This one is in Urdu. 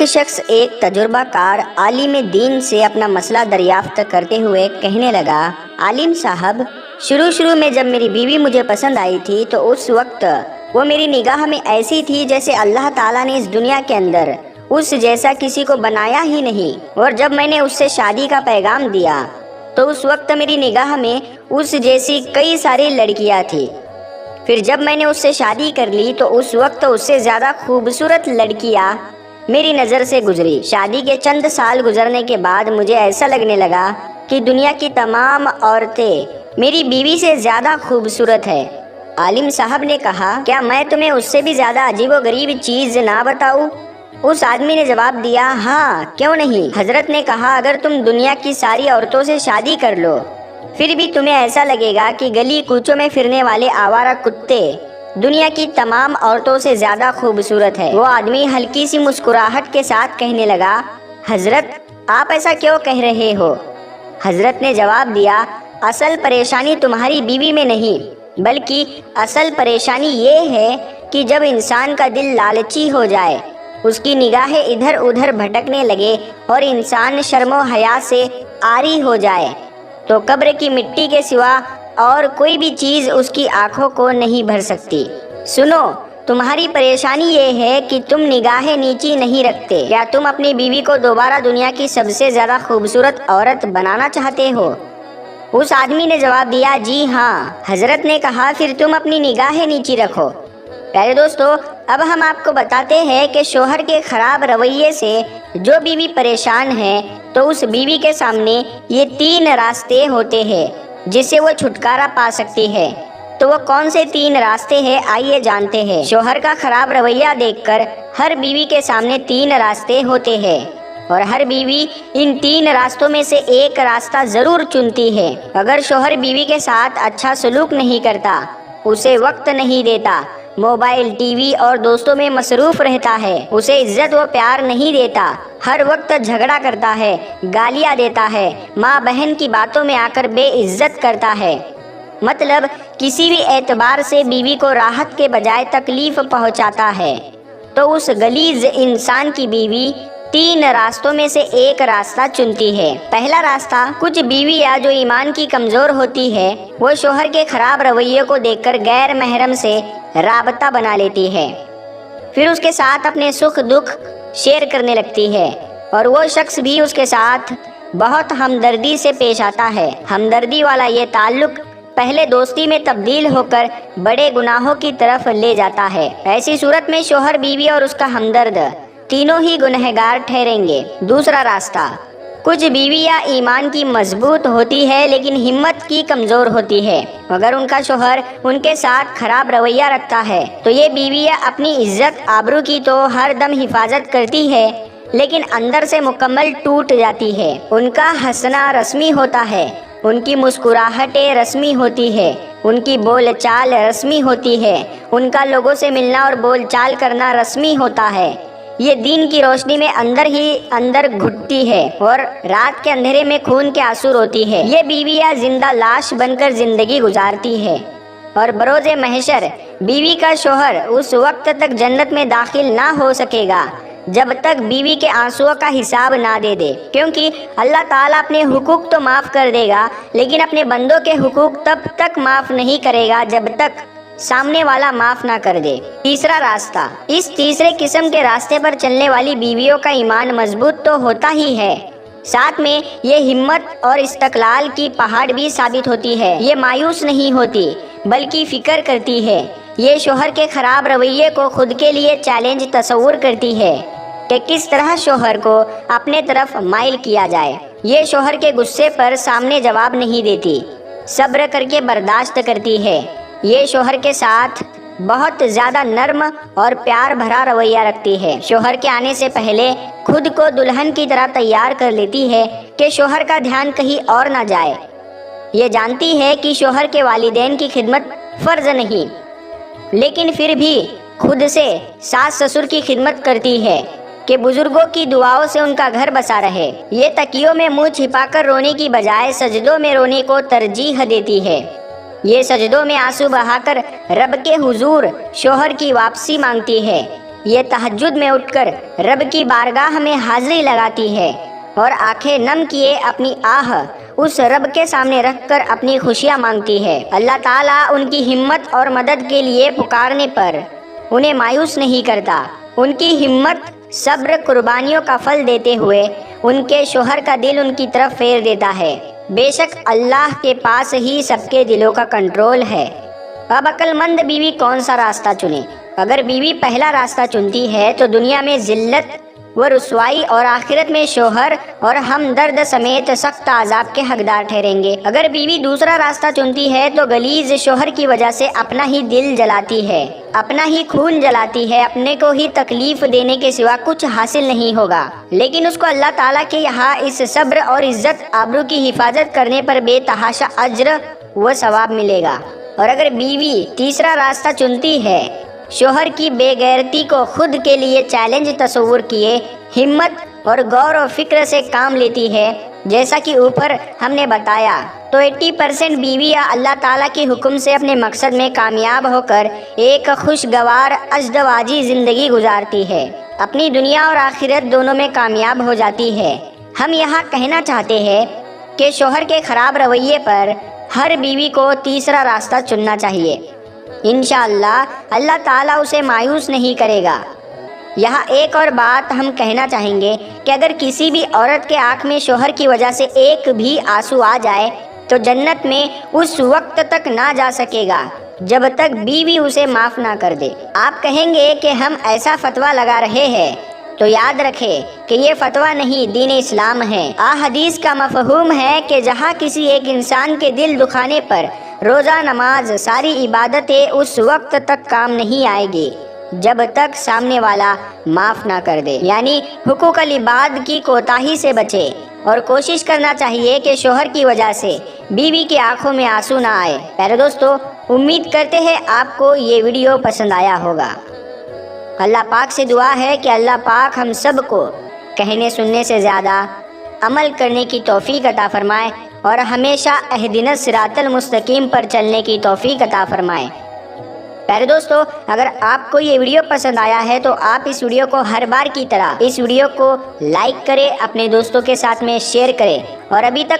ایک شخص ایک تجربہ کار عالم دین سے اپنا مسئلہ دریافت کرتے ہوئے کہنے لگا، عالم صاحب، شروع میں جب میری بیوی مجھے پسند آئی تھی تو اس وقت وہ میری نگاہ میں ایسی تھی جیسے اللہ تعالیٰ نے اس دنیا کے اندر اس جیسا کسی کو بنایا ہی نہیں، اور جب میں نے اس سے شادی کا پیغام دیا تو اس وقت میری نگاہ میں اس جیسی کئی ساری لڑکیاں تھیں۔ پھر جب میں نے اس سے شادی کر لی تو اس وقت اس سے زیادہ خوبصورت لڑکیاں میری نظر سے گزری۔ شادی کے چند سال گزرنے کے بعد مجھے ایسا لگنے لگا کہ دنیا کی تمام عورتیں میری بیوی سے زیادہ خوبصورت ہے۔ عالم صاحب نے کہا، کیا میں تمہیں اس سے بھی زیادہ عجیب و غریب چیز نہ بتاؤں؟ اس آدمی نے جواب دیا، ہاں کیوں نہیں۔ حضرت نے کہا، اگر تم دنیا کی ساری عورتوں سے شادی کر لو پھر بھی تمہیں ایسا لگے گا کہ گلی کوچوں میں پھرنے والے آوارہ کتے دنیا کی تمام عورتوں سے زیادہ خوبصورت ہے۔ وہ آدمی ہلکی سی مسکراہٹ کے ساتھ کہنے لگا، حضرت آپ ایسا کیوں کہہ رہے ہو؟ حضرت نے جواب دیا، اصل پریشانی تمہاری بیوی میں نہیں بلکہ اصل پریشانی یہ ہے کہ جب انسان کا دل لالچی ہو جائے، اس کی نگاہیں ادھر ادھر بھٹکنے لگے اور انسان شرم و حیا سے عاری ہو جائے تو قبر کی مٹی کے سوا اور کوئی بھی چیز اس کی آنکھوں کو نہیں بھر سکتی۔ سنو، تمہاری پریشانی یہ ہے کہ تم نگاہیں نیچی نہیں رکھتے۔ کیا تم اپنی بیوی کو دوبارہ دنیا کی سب سے زیادہ خوبصورت عورت بنانا چاہتے ہو؟ اس آدمی نے جواب دیا، جی ہاں۔ حضرت نے کہا، پھر تم اپنی نگاہیں نیچی رکھو۔ پیارے دوستو، اب ہم آپ کو بتاتے ہیں کہ شوہر کے خراب رویے سے جو بیوی پریشان ہے تو اس بیوی کے سامنے یہ 3 راستے ہوتے ہیں جس سے وہ چھٹکارا پا سکتی ہے۔ تو وہ کون سے 3 راستے ہیں، آئیے جانتے ہیں۔ شوہر کا خراب رویہ دیکھ کر ہر بیوی کے سامنے 3 راستے ہوتے ہیں اور ہر بیوی ان 3 راستوں میں سے ایک راستہ ضرور چنتی ہے۔ اگر شوہر بیوی کے ساتھ اچھا سلوک نہیں کرتا، اسے وقت نہیں دیتا، موبائل، ٹی وی اور دوستوں میں مصروف رہتا ہے، اسے عزت و پیار نہیں دیتا، ہر وقت جھگڑا کرتا ہے، گالیاں دیتا ہے، ماں بہن کی باتوں میں آ کر بے عزت کرتا ہے، مطلب کسی بھی اعتبار سے بیوی کو راحت کے بجائے تکلیف پہنچاتا ہے، تو اس غلیظ انسان کی بیوی 3 راستوں میں سے ایک راستہ چنتی ہے۔ پہلا راستہ، کچھ بیویاں جو ایمان کی کمزور ہوتی ہے وہ شوہر کے خراب رویے کو دیکھ کر غیر محرم سے رابطہ بنا لیتی ہے، پھر اس کے ساتھ اپنے سکھ دکھ شیئر کرنے لگتی ہے اور وہ شخص بھی اس کے ساتھ بہت ہمدردی سے پیش آتا ہے۔ ہمدردی والا یہ تعلق پہلے دوستی میں تبدیل ہو کر بڑے گناہوں کی طرف لے جاتا ہے۔ ایسی صورت میں شوہر، بیوی اور اس کا ہمدرد تینوں ہی گنہگار ٹھہریں گے۔ دوسرا راستہ، کچھ بیویاں ایمان کی مضبوط ہوتی ہے لیکن ہمت کی کمزور ہوتی ہے، مگر ان کا شوہر ان کے ساتھ خراب رویہ رکھتا ہے تو یہ بیویاں اپنی عزت آبرو کی تو ہر دم حفاظت کرتی ہے لیکن اندر سے مکمل ٹوٹ جاتی ہے۔ ان کا ہنسنا رسمی ہوتا ہے، ان کی مسکراہٹیں رسمی ہوتی ہے، ان کی بول چال رسمی ہوتی ہے، ان کا لوگوں سے ملنا اور بول چال کرنا رسمی ہوتا ہے۔ یہ دین کی روشنی میں اندر ہی اندر گھٹتی ہے اور رات کے اندھیرے میں خون کے آنسو روتی ہے۔ یہ بیویاں زندہ لاش بن کر زندگی گزارتی ہے اور بروز محشر بیوی کا شوہر اس وقت تک جنت میں داخل نہ ہو سکے گا جب تک بیوی کے آنسوؤں کا حساب نہ دے دے، کیونکہ اللہ تعالیٰ اپنے حقوق تو معاف کر دے گا لیکن اپنے بندوں کے حقوق تب تک معاف نہیں کرے گا جب تک سامنے والا معاف نہ کر دے۔ تیسرا راستہ، اس تیسرے قسم کے راستے پر چلنے والی بیویوں کا ایمان مضبوط تو ہوتا ہی ہے، ساتھ میں یہ ہمت اور استقلال کی پہاڑ بھی ثابت ہوتی ہے۔ یہ مایوس نہیں ہوتی بلکہ فکر کرتی ہے، یہ شوہر کے خراب رویے کو خود کے لیے چیلنج تصور کرتی ہے کہ کس طرح شوہر کو اپنے طرف مائل کیا جائے۔ یہ شوہر کے غصے پر سامنے جواب نہیں دیتی، صبر کر کے برداشت کرتی ہے۔ یہ شوہر کے ساتھ بہت زیادہ نرم اور پیار بھرا رویہ رکھتی ہے، شوہر کے آنے سے پہلے خود کو دلہن کی طرح تیار کر لیتی ہے کہ شوہر کا دھیان کہیں اور نہ جائے۔ یہ جانتی ہے کہ شوہر کے والدین کی خدمت فرض نہیں، لیکن پھر بھی خود سے ساس سسر کی خدمت کرتی ہے کہ بزرگوں کی دعاؤں سے ان کا گھر بسا رہے۔ یہ تکیوں میں منہ چھپا کر رونے کی بجائے سجدوں میں رونے کو ترجیح دیتی ہے۔ یہ سجدوں میں آنسو بہا کر رب کے حضور شوہر کی واپسی مانگتی ہے۔ یہ تہجد میں اٹھ کر رب کی بارگاہ میں حاضری لگاتی ہے اور آنکھیں نم کیے اپنی آہ اس رب کے سامنے رکھ کر اپنی خوشیاں مانگتی ہے۔ اللہ تعالیٰ ان کی ہمت اور مدد کے لیے پکارنے پر انہیں مایوس نہیں کرتا۔ ان کی ہمت، صبر، قربانیوں کا پھل دیتے ہوئے ان کے شوہر کا دل ان کی طرف پھیر دیتا ہے۔ بے شک اللہ کے پاس ہی سب کے دلوں کا کنٹرول ہے۔ اب عقل مند بیوی کون سا راستہ چنے؟ اگر بیوی پہلا راستہ چنتی ہے تو دنیا میں ذلت و رسوائی اور آخرت میں شوہر اور ہمدرد سمیت سخت عذاب کے حقدار ٹھہریں گے۔ اگر بیوی دوسرا راستہ چنتی ہے تو غلیظ شوہر کی وجہ سے اپنا ہی دل جلاتی ہے، اپنا ہی خون جلاتی ہے، اپنے کو ہی تکلیف دینے کے سوا کچھ حاصل نہیں ہوگا، لیکن اس کو اللہ تعالیٰ کے یہاں اس صبر اور عزت آبرو کی حفاظت کرنے پر بے تحاشا اجر و ثواب ملے گا۔ اور اگر بیوی تیسرا راستہ چنتی ہے، شوہر کی بے غیرتی کو خود کے لیے چیلنج تصور کیے ہمت اور غور و فکر سے کام لیتی ہے، جیسا کہ اوپر ہم نے بتایا، تو 80% بیویاں اللہ تعالیٰ کے حکم سے اپنے مقصد میں کامیاب ہو کر ایک خوشگوار ازدواجی زندگی گزارتی ہے، اپنی دنیا اور آخرت دونوں میں کامیاب ہو جاتی ہے۔ ہم یہاں کہنا چاہتے ہیں کہ شوہر کے خراب رویے پر ہر بیوی کو تیسرا راستہ چننا چاہیے۔ انشاءاللہ اللہ تعالیٰ اسے مایوس نہیں کرے گا۔ یہاں ایک اور بات ہم کہنا چاہیں گے کہ اگر کسی بھی عورت کے آنکھ میں شوہر کی وجہ سے ایک بھی آنسو آ جائے تو جنت میں اس وقت تک نہ جا سکے گا جب تک بیوی اسے معاف نہ کر دے۔ آپ کہیں گے کہ ہم ایسا فتویٰ لگا رہے ہیں، تو یاد رکھے کہ یہ فتویٰ نہیں، دین اسلام ہے۔ حدیث کا مفہوم ہے کہ جہاں کسی ایک انسان کے دل دکھانے پر روزہ، نماز، ساری عبادتیں اس وقت تک کام نہیں آئے گی جب تک سامنے والا معاف نہ کر دے، یعنی حقوق العباد کی کوتاہی سے بچے، اور کوشش کرنا چاہیے کہ شوہر کی وجہ سے بیوی کی آنکھوں میں آنسو نہ آئے۔ پیارے دوستو، امید کرتے ہیں آپ کو یہ ویڈیو پسند آیا ہوگا۔ اللہ پاک سے دعا ہے کہ اللہ پاک ہم سب کو کہنے سننے سے زیادہ عمل کرنے کی توفیق عطا فرمائے اور ہمیشہ اہدنا الصراط المستقیم پر چلنے کی توفیق عطا فرمائے۔ پیارے دوستو، اگر آپ کو یہ ویڈیو پسند آیا ہے تو آپ اس ویڈیو کو ہر بار کی طرح اس ویڈیو کو لائک کریں، اپنے دوستوں کے ساتھ میں شیئر کریں، اور ابھی تک